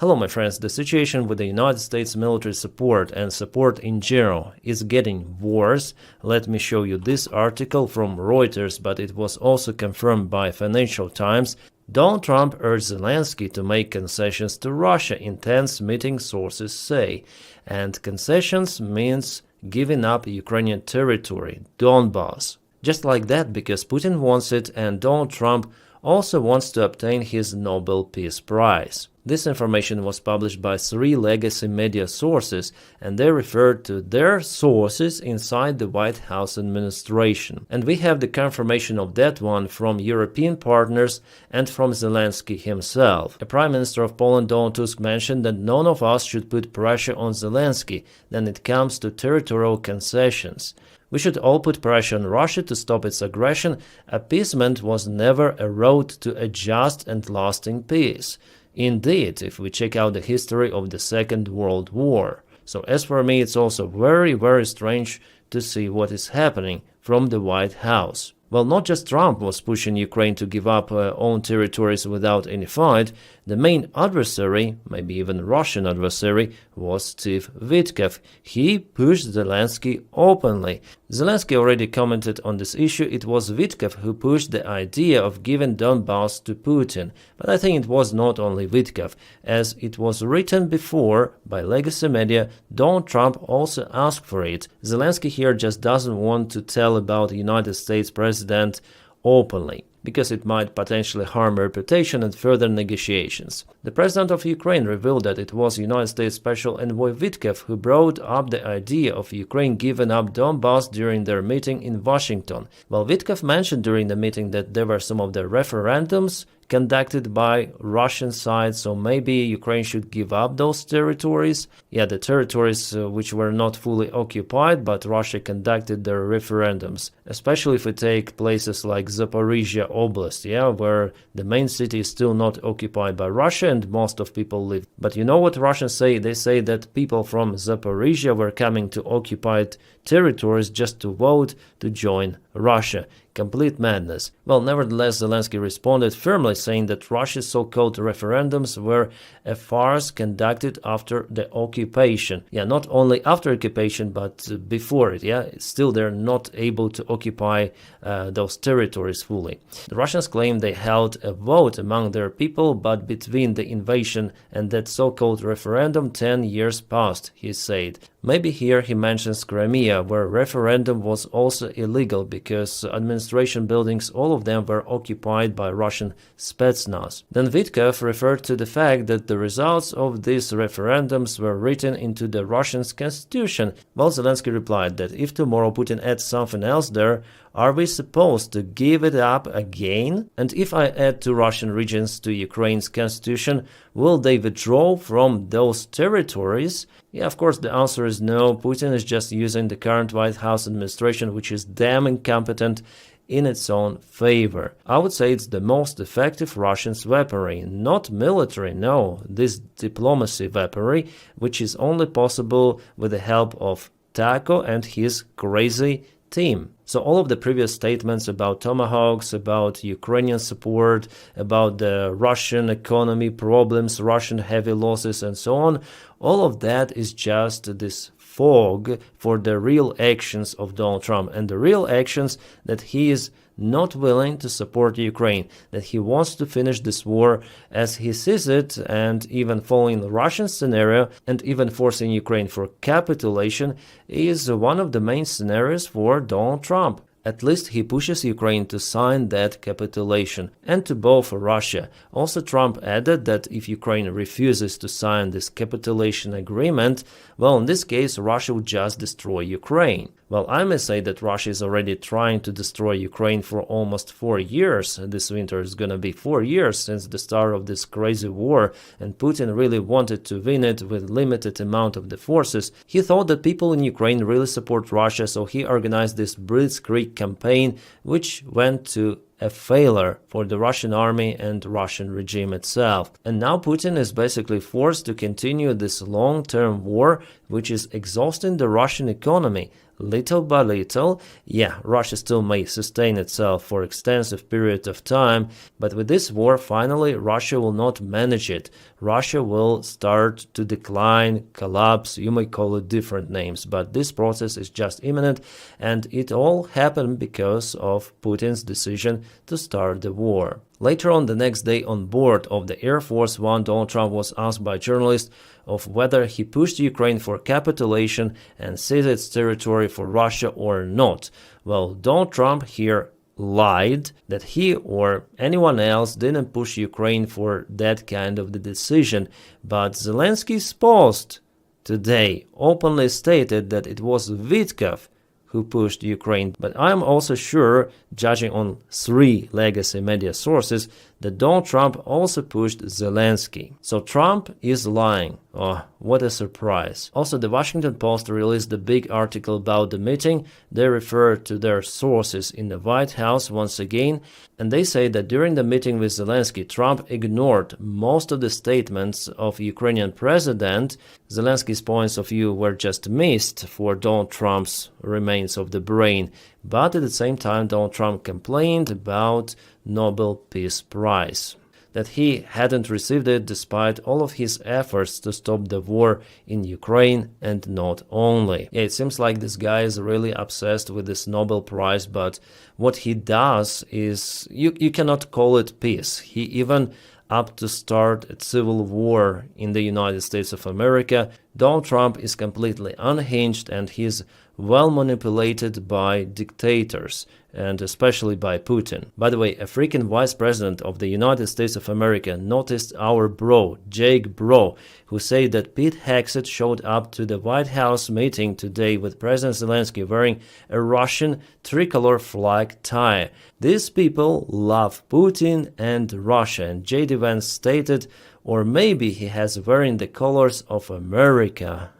Hello my friends, the situation with the United States military support and support in general is getting worse. Let me show you this article from Reuters, but it was also confirmed by Financial Times. Donald Trump urged Zelensky to make concessions to Russia in tense meeting, sources say. And concessions means giving up Ukrainian territory, Donbas. Just like that, because Putin wants it and Donald Trump also wants to obtain his Nobel Peace Prize. This information was published by 3 legacy media sources, and they referred to their sources inside the White House administration. And we have the confirmation of that one from European partners and from Zelensky himself. The Prime Minister of Poland, Donald Tusk, mentioned that none of us should put pressure on Zelensky when it comes to territorial concessions. We should all put pressure on Russia to stop its aggression. Appeasement was never a road to a just and lasting peace. Indeed, if we check out the history of the Second World War. So as for me, it's also very strange to see what is happening from the White House. Well, not just Trump was pushing Ukraine to give up own territories without any fight. The main adversary, maybe even Russian adversary, was Steve Witkoff. He pushed Zelensky openly. Zelensky already commented on this issue. It was Witkoff who pushed the idea of giving Donbass to Putin. But I think it was not only Witkoff. As it was written before by legacy media, Donald Trump also asked for it. Zelensky here just doesn't want to tell about the United States president openly, because it might potentially harm reputation and further negotiations. The president of Ukraine revealed that it was United States Special Envoy Witkoff who brought up the idea of Ukraine giving up Donbass during their meeting in Washington. Well, Witkoff mentioned during the meeting that there were some of the referendums conducted by Russian side, so maybe Ukraine should give up those territories. Yeah, the territories which were not fully occupied, but Russia conducted their referendums. Especially if we take places like Zaporizhia Oblast, yeah, where the main city is still not occupied by Russia and most of people live. But you know what Russians say? They say that people from Zaporizhia were coming to occupied territories just to vote to join Russia. Complete madness. Well, nevertheless, Zelensky responded firmly, saying that Russia's so-called referendums were a farce conducted after the occupation. Yeah, not only after occupation, but before it. Yeah, still they're not able to occupy those territories fully. The Russians claim they held a vote among their people, but between the invasion and that so-called referendum, 10 years passed, he said. Maybe here he mentions Crimea, where referendum was also illegal because administration buildings, all of them were occupied by Russian Spetsnaz. Then Witkoff referred to the fact that the results of these referendums were written into the Russian constitution. Well, Zelensky replied that if tomorrow Putin adds something else there, are we supposed to give it up again? And if I add 2 Russian regions to Ukraine's constitution, will they withdraw from those territories? Yeah, of course, the answer is no. Putin is just using the current White House administration, which is damn incompetent, in its own favor. I would say it's the most effective Russian weaponry, not military, no, this diplomacy weaponry, which is only possible with the help of Taco and his crazy team. So all of the previous statements about tomahawks, about Ukrainian support, about the Russian economy problems, Russian heavy losses and so on, all of that is just this fog for the real actions of Donald Trump, and the real actions that he is not willing to support Ukraine, that he wants to finish this war as he sees it, and even following the Russian scenario and even forcing Ukraine for capitulation is one of the main scenarios for Donald Trump. At least he pushes Ukraine to sign that capitulation, and to both Russia. Also, Trump added that if Ukraine refuses to sign this capitulation agreement, well, in this case, Russia would just destroy Ukraine. Well, I may say that Russia is already trying to destroy Ukraine for almost 4 years. This winter is gonna be 4 years since the start of this crazy war, and Putin really wanted to win it with limited amount of the forces. He thought that people in Ukraine really support Russia, so he organized this blitzkrieg campaign, which went to a failure for the Russian army and Russian regime itself. And now Putin is basically forced to continue this long-term war, which is exhausting the Russian economy. Little by little, yeah, Russia still may sustain itself for extensive period of time, but with this war, finally, Russia will not manage it. Russia will start to decline, collapse, you may call it different names, but this process is just imminent, and it all happened because of Putin's decision to start the war. Later on the next day on board of the Air Force One, Donald Trump was asked by journalists of whether he pushed Ukraine for capitulation and seized its territory for Russia or not. Well, Donald Trump here lied that he or anyone else didn't push Ukraine for that kind of the decision, but Zelensky's post today openly stated that it was Vitkov who pushed Ukraine. But I'm also sure, judging on 3 legacy media sources, that Donald Trump also pushed Zelensky. So Trump is lying. Oh, what a surprise. Also, the Washington Post released a big article about the meeting. They refer to their sources in the White House once again, and they say that during the meeting with Zelensky, Trump ignored most of the statements of Ukrainian president. Zelensky's points of view were just missed for Donald Trump's remains of the brain. But at the same time, Donald Trump complained about Nobel Peace Prize, that he hadn't received it despite all of his efforts to stop the war in Ukraine, and not only. Yeah, it seems like this guy is really obsessed with this Nobel Prize, but what he does is, you cannot call it peace. He even up to start a civil war in the United States of America. Donald Trump is completely unhinged, and he's well manipulated by dictators, and especially by Putin. By the way, a freaking vice president of the United States of America noticed our bro, Jake Bro, who said that Pete Hegseth showed up to the White House meeting today with President Zelensky wearing a Russian tricolor flag tie. These people love Putin and Russia, and J.D. Vance stated, or maybe he has wearing the colors of America.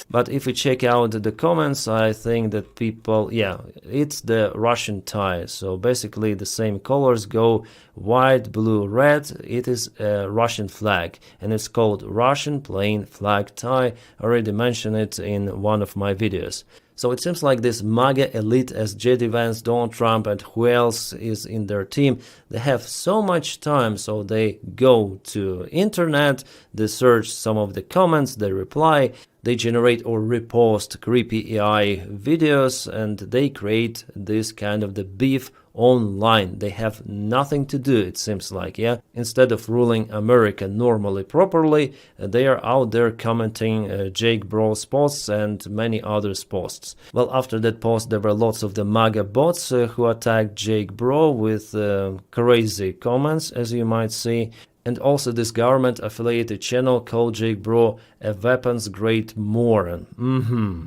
But if we check out the comments, I think that people, yeah, it's the Russian tie. So basically the same colors go white, blue, red. It is a Russian flag, and it's called Russian plain flag tie. I already mentioned it in one of my videos. So it seems like this MAGA elite, as J.D. Vance, Donald Trump, and who else is in their team, they have so much time, so they go to internet, they search some of the comments, they reply, they generate or repost creepy AI videos, and they create this kind of the beef online. They have nothing to do, it seems like, yeah? Instead of ruling America normally, properly, they are out there commenting Jake Bro's posts and many others' posts. Well, after that post, there were lots of the MAGA bots who attacked Jake Bro with crazy comments, as you might see. And also this government-affiliated channel called Jake Bro a weapons-grade moron.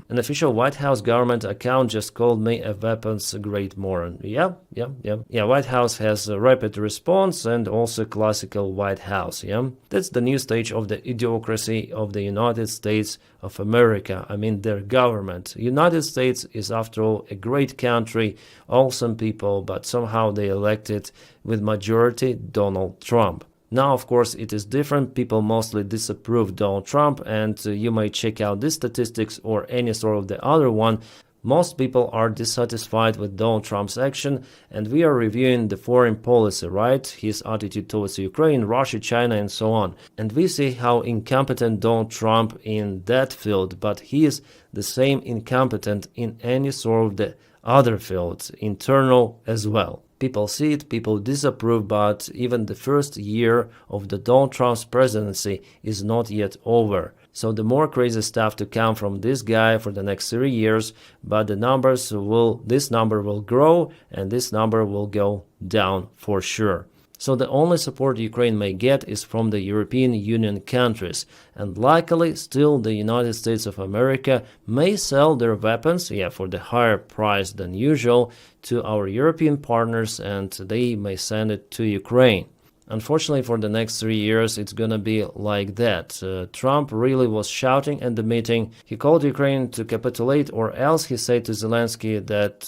An official White House government account just called me a weapons-grade moron. Yeah, White House has a rapid response, and also classical White House, yeah? That's the new stage of the idiocracy of the United States of America. I mean, their government. United States is, after all, a great country, awesome people, but somehow they elected with majority Donald Trump. Now, of course, it is different. People mostly disapprove Donald Trump, and you may check out these statistics or any sort of the other one. Most people are dissatisfied with Donald Trump's action, and we are reviewing the foreign policy, right? His attitude towards Ukraine, Russia, China, and so on. And we see how incompetent Donald Trump in that field, but he is the same incompetent in any sort of the other fields, internal as well. People see it, people disapprove, but even the first year of the Donald Trump's presidency is not yet over. So the more crazy stuff to come from this guy for the next 3 years, but this number will grow, and this number will go down for sure. So the only support Ukraine may get is from the European Union countries, and luckily still the United States of America may sell their weapons, for the higher price than usual, to our European partners, and they may send it to Ukraine. Unfortunately, for the next 3 years, it's gonna be like that. Trump really was shouting at the meeting. He called Ukraine to capitulate, or else he said to Zelensky that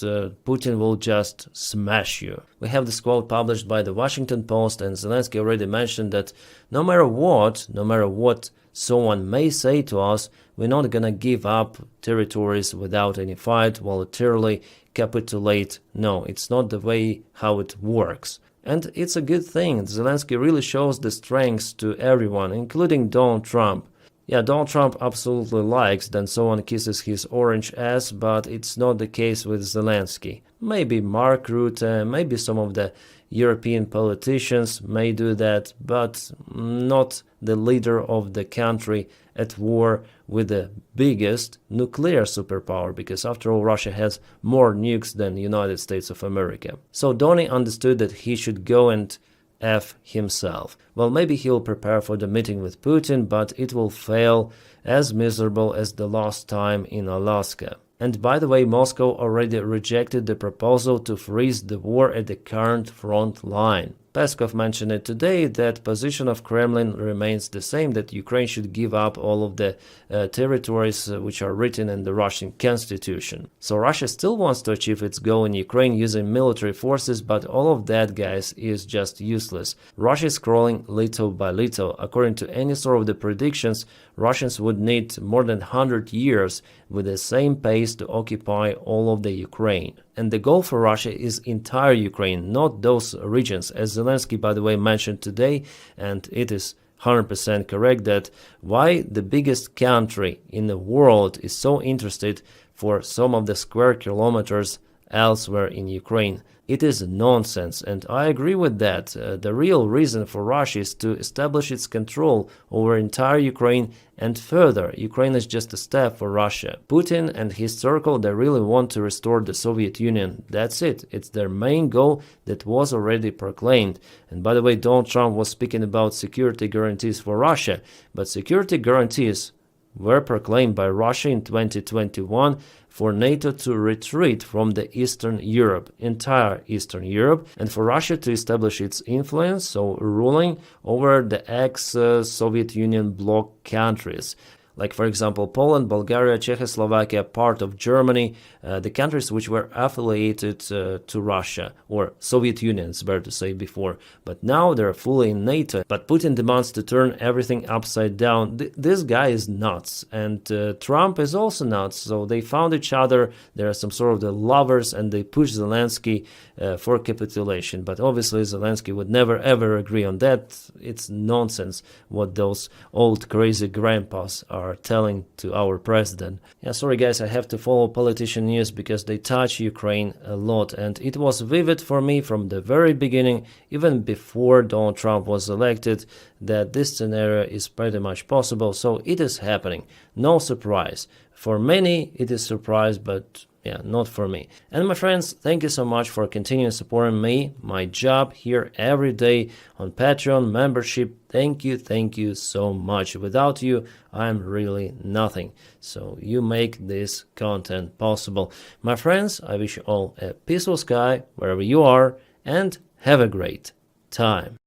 Putin will just smash you. We have this quote published by the Washington Post, and Zelensky already mentioned that no matter what someone may say to us, we're not gonna give up territories without any fight, voluntarily capitulate. No, it's not the way how it works. And it's a good thing. Zelensky really shows the strengths to everyone, including Donald Trump. Yeah, Donald Trump absolutely likes that someone kisses his orange ass, but it's not the case with Zelensky. Maybe Mark Rutte, maybe some of the European politicians may do that, but not the leader of the country at war with the biggest nuclear superpower, because after all, Russia has more nukes than the United States of America. So Donny understood that he should go and F himself. Well, maybe he'll prepare for the meeting with Putin, but it will fail as miserable as the last time in Alaska. And by the way, Moscow already rejected the proposal to freeze the war at the current front line. Peskov mentioned it today that position of Kremlin remains the same, that Ukraine should give up all of the territories which are written in the Russian constitution. So Russia still wants to achieve its goal in Ukraine using military forces, but all of that, guys, is just useless. Russia is crawling little by little. According to any sort of the predictions, Russians would need more than 100 years with the same pace to occupy all of the Ukraine. And the goal for Russia is entire Ukraine, not those regions, as Zelensky, by the way, mentioned today, and it is 100% correct that why the biggest country in the world is so interested for some of the square kilometers elsewhere in Ukraine. It is nonsense, and I agree with that. The real reason for Russia is to establish its control over entire Ukraine, and further, Ukraine is just a step for Russia. Putin and his circle, they really want to restore the Soviet Union. That's it. It's their main goal that was already proclaimed. And by the way, Donald Trump was speaking about security guarantees for Russia, but security guarantees were proclaimed by Russia in 2021 for NATO to retreat from the Eastern Europe, entire Eastern Europe, and for Russia to establish its influence, so ruling over the ex-Soviet Union bloc countries. Like, for example, Poland, Bulgaria, Czechoslovakia, part of Germany, the countries which were affiliated to Russia, or Soviet Union, it's better to say before. But now they're fully in NATO. But Putin demands to turn everything upside down. This guy is nuts. And Trump is also nuts. So they found each other. There are some sort of the lovers, and they push Zelensky for capitulation. But obviously, Zelensky would never ever agree on that. It's nonsense what those old crazy grandpas are telling to our president. Yeah, sorry guys, I have to follow politician news because they touch Ukraine a lot, and it was vivid for me from the very beginning, even before Donald Trump was elected, that this scenario is pretty much possible. So it is happening. No surprise. For many it is surprise, but yeah, not for me. And my friends, thank you so much for continuing supporting me, my job here every day on Patreon membership. Thank you so much. Without you, I'm really nothing. So you make this content possible. My friends, I wish you all a peaceful sky wherever you are, and have a great time.